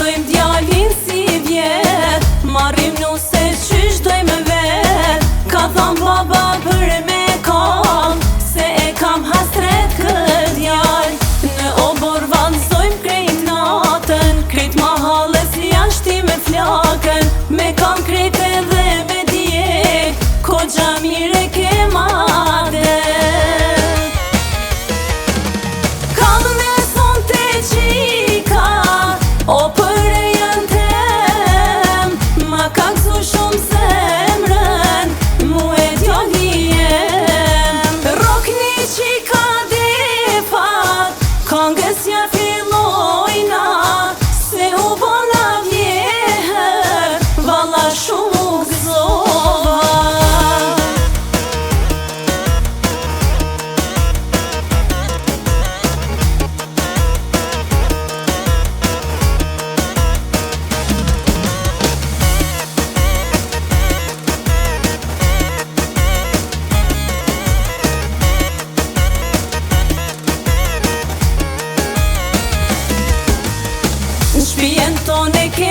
Martojmë djalin si vjet, marrim nuse qysh dojmë vet. Ka thon baba për me kall, se e kam hasret kët djal. Në obor vallëzojmë krejt natën, krejt mahallës jashti me flakën. Me kam krejt edhe me dje, kogja mire ke madhe. O për e janë tem, ma ka kësu shumë zemrën, mu e djaliem. Rokni qika defat, kongës ja fillojna, se u bona vjeher, valla shumë u gëzova. Shpijen tonë e ke